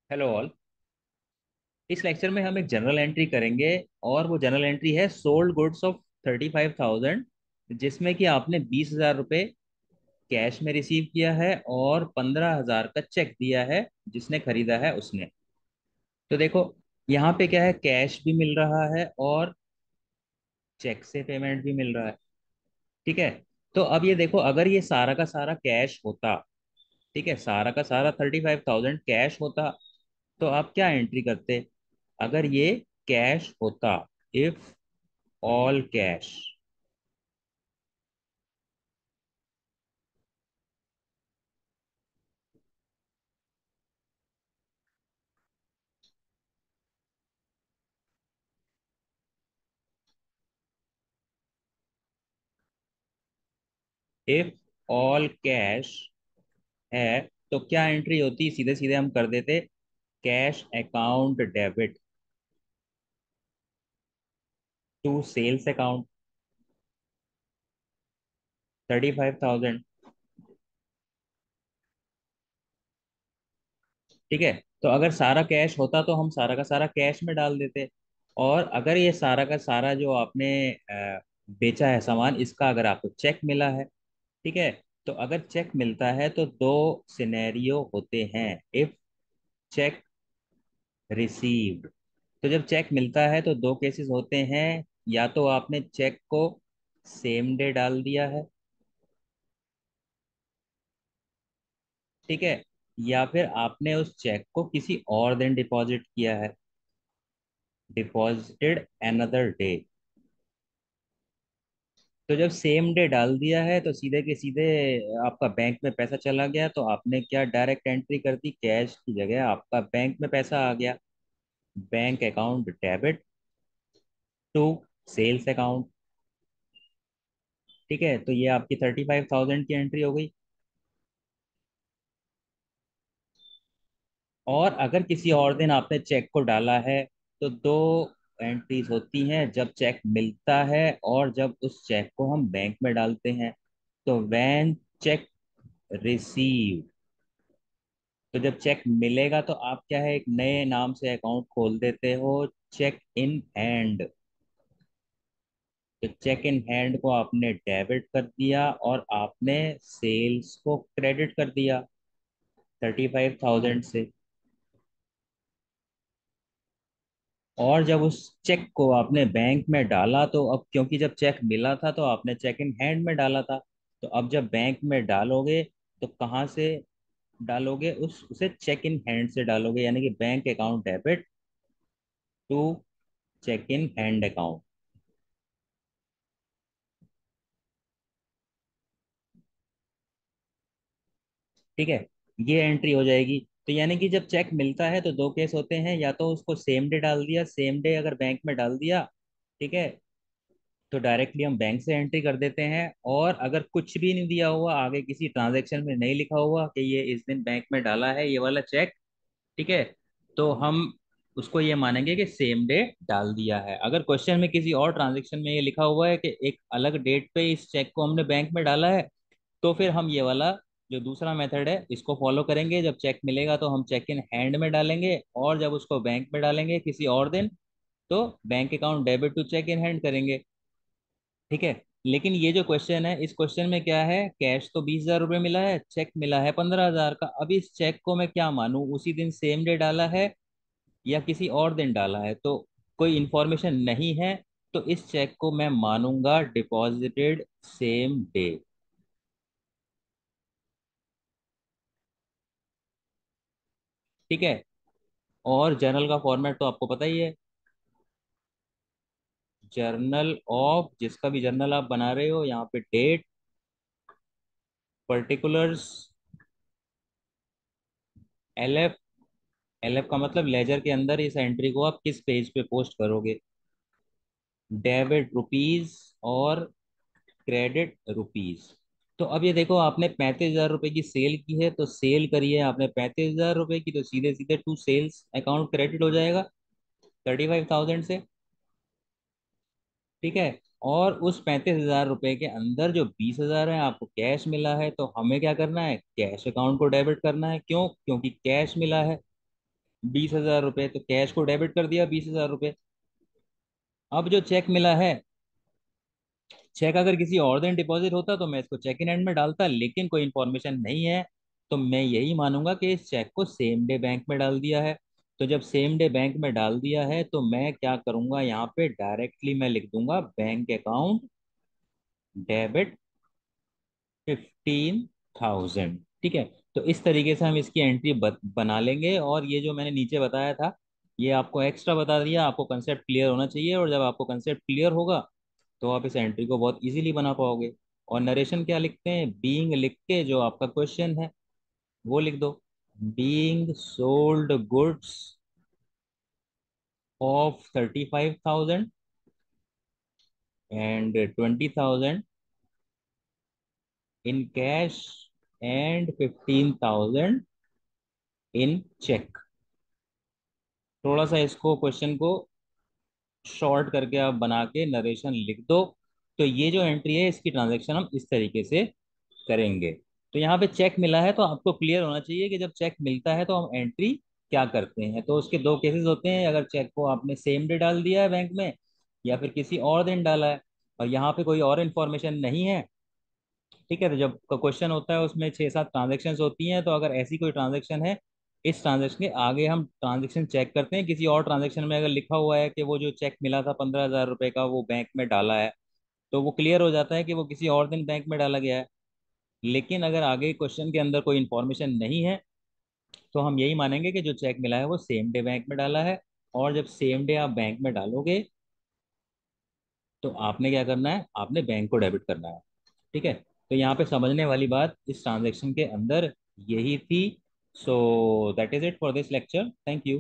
Hello all. इस lecture में हम एक जनरल एंट्री करेंगे और वो जनरल एंट्री है सोल्ड गुड्स ऑफ 35,000, जिसमें कि आपने 20,000 रुपये कैश में रिसीव किया है और 15,000 का चेक दिया है जिसने खरीदा है उसने। तो देखो, यहाँ पे क्या है, कैश भी मिल रहा है और चेक से पेमेंट भी मिल रहा है। ठीक है। तो अब ये देखो, अगर ये सारा का सारा कैश होता, ठीक है, सारा का सारा 35,000 कैश होता, तो आप क्या एंट्री करते अगर ये कैश होता? If all cash. If all cash है तो क्या एंट्री होती? सीधे सीधे हम कर देते cash account debit to sales account 35,000। ठीक है। तो अगर सारा कैश होता तो हम सारा का सारा कैश में डाल देते। और अगर ये सारा का सारा जो आपने बेचा है सामान, इसका अगर आपको चेक मिला है, ठीक है, तो अगर चेक मिलता है तो दो सिनेरियो होते हैं। इफ चेक रिसीव्ड, तो जब चेक मिलता है तो दो केसेस होते हैं। या तो आपने चेक को सेम डे डाल दिया है, ठीक है, या फिर आपने उस चेक को किसी और दिन डिपॉजिट किया है, डिपॉजिटेड अनदर डे। तो जब सेम डे डाल दिया है तो सीधे के सीधे आपका बैंक में पैसा चला गया, तो आपने क्या डायरेक्ट एंट्री कर दी, कैश की जगह आपका बैंक में पैसा आ गया। Bank account debit to sales account. ठीक है, तो ये आपकी 35,000 की एंट्री हो गई। और अगर किसी और दिन आपने चेक को डाला है तो दो एंट्रीज होती हैं, जब चेक मिलता है और जब उस चेक को हम बैंक में डालते हैं। तो व्हेन चेक रिसीव, तो जब चेक मिलेगा तो आप क्या है, एक नए नाम से अकाउंट खोल देते हो, चेक इन हैंड। तो चेक इन हैंड को आपने डेबिट कर दिया और आपने सेल्स को क्रेडिट कर दिया 35,000 से। और जब उस चेक को आपने बैंक में डाला, तो अब क्योंकि जब चेक मिला था तो आपने चेक इन हैंड में डाला था, तो अब जब बैंक में डालोगे तो कहाँ से डालोगे? उसे चेक इन हैंड से डालोगे, यानी कि bank account debit to cheque in hand account. ठीक है, ये एंट्री हो जाएगी। तो यानी कि जब चेक मिलता है तो दो केस होते हैं, या तो उसको सेम डे डाल दिया, सेम डे अगर बैंक में डाल दिया, ठीक है, तो डायरेक्टली हम बैंक से एंट्री कर देते हैं। और अगर कुछ भी नहीं दिया हुआ, आगे किसी ट्रांजैक्शन में नहीं लिखा हुआ कि ये इस दिन बैंक में डाला है ये वाला चेक, ठीक है, तो हम उसको ये मानेंगे कि सेम डे डाल दिया है। अगर क्वेश्चन में किसी और ट्रांजैक्शन में ये लिखा हुआ है कि एक अलग डेट पे इस चेक को हमने बैंक में डाला है, तो फिर हम ये वाला जो दूसरा मेथड है इसको फॉलो करेंगे। जब चेक मिलेगा तो हम चेक इन हैंड में डालेंगे, और जब उसको बैंक में डालेंगे किसी और दिन, तो bank account debit to cheque in hand करेंगे। ठीक है। लेकिन ये जो क्वेश्चन है, इस क्वेश्चन में क्या है, कैश तो 20,000 रुपये मिला है, चेक मिला है 15,000 का। अब इस चेक को मैं क्या मानूं, उसी दिन सेम डे डाला है या किसी और दिन डाला है? तो कोई इंफॉर्मेशन नहीं है, तो इस चेक को मैं मानूंगा डिपॉजिटेड सेम डे। ठीक है। और जर्नल का फॉर्मेट तो आपको पता ही है। जर्नल ऑफ, जिसका भी जर्नल आप बना रहे हो, यहाँ पे डेट, पर्टिकुलर्स, एलएफ। एलएफ का मतलब लेजर के अंदर इस एंट्री को आप किस पेज पे पोस्ट करोगे, डेबिट रुपीज और क्रेडिट रुपीज। तो अब ये देखो, आपने 35,000 रुपये की सेल की है, तो सेल करी है आपने 35,000 रुपये की, तो सीधे सीधे टू सेल्स अकाउंट क्रेडिट हो जाएगा 35,000 से। ठीक है। और उस 35,000 रुपये के अंदर जो 20,000 है आपको कैश मिला है, तो हमें क्या करना है, कैश अकाउंट को डेबिट करना है। क्यों? क्योंकि कैश मिला है। 20,000 रुपये, तो कैश को डेबिट कर दिया 20,000 रुपये। अब जो चेक मिला है, चेक अगर किसी और दिन डिपॉजिट होता तो मैं इसको चेक इन हैंड में डालता, लेकिन कोई इन्फॉर्मेशन नहीं है, तो मैं यही मानूंगा कि इस चेक को सेम डे बैंक में डाल दिया है। तो जब सेम डे बैंक में डाल दिया है तो मैं क्या करूंगा, यहाँ पे डायरेक्टली मैं लिख दूंगा बैंक अकाउंट डेबिट 15,000। ठीक है। तो इस तरीके से हम इसकी एंट्री बना लेंगे। और ये जो मैंने नीचे बताया था, ये आपको एक्स्ट्रा बता दिया, आपको कंसेप्ट क्लियर होना चाहिए, और जब आपको कंसेप्ट क्लियर होगा तो आप इस एंट्री को बहुत इजीली बना पाओगे। और नरेशन क्या लिखते हैं, बीइंग लिख के जो आपका क्वेश्चन है वो लिख दो, being sold goods of 35,000 and 20,000 in cash and 15,000 in cheque. थोड़ा सा इसको क्वेश्चन को शॉर्ट करके आप बना के नरेशन लिख दो। तो ये जो एंट्री है इसकी ट्रांजैक्शन हम इस तरीके से करेंगे। तो यहाँ पे चेक मिला है तो आपको क्लियर होना चाहिए कि जब चेक मिलता है तो हम एंट्री क्या करते हैं। तो उसके दो केसेस होते हैं, अगर चेक को आपने सेम डे डाल दिया है बैंक में, या फिर किसी और दिन डाला है, और यहाँ पे कोई और इन्फॉर्मेशन नहीं है। ठीक है। तो जब क्वेश्चन होता है उसमें 6-7 ट्रांजेक्शन होती हैं, तो अगर ऐसी कोई ट्रांजेक्शन है, इस ट्रांजेक्शन के आगे हम ट्रांजेक्शन चेक करते हैं, किसी और ट्रांजेक्शन में अगर लिखा हुआ है कि वो जो चेक मिला था 15,000 रुपये का वो बैंक में डाला है, तो वो क्लियर हो जाता है कि वो किसी और दिन बैंक में डाला गया है। लेकिन अगर आगे क्वेश्चन के अंदर कोई इन्फॉर्मेशन नहीं है, तो हम यही मानेंगे कि जो चेक मिला है वो सेम डे बैंक में डाला है। और जब सेम डे आप बैंक में डालोगे तो आपने क्या करना है, आपने बैंक को डेबिट करना है। ठीक है। तो यहाँ पे समझने वाली बात इस ट्रांजेक्शन के अंदर यही थी। So that is it for this lecture. Thank you.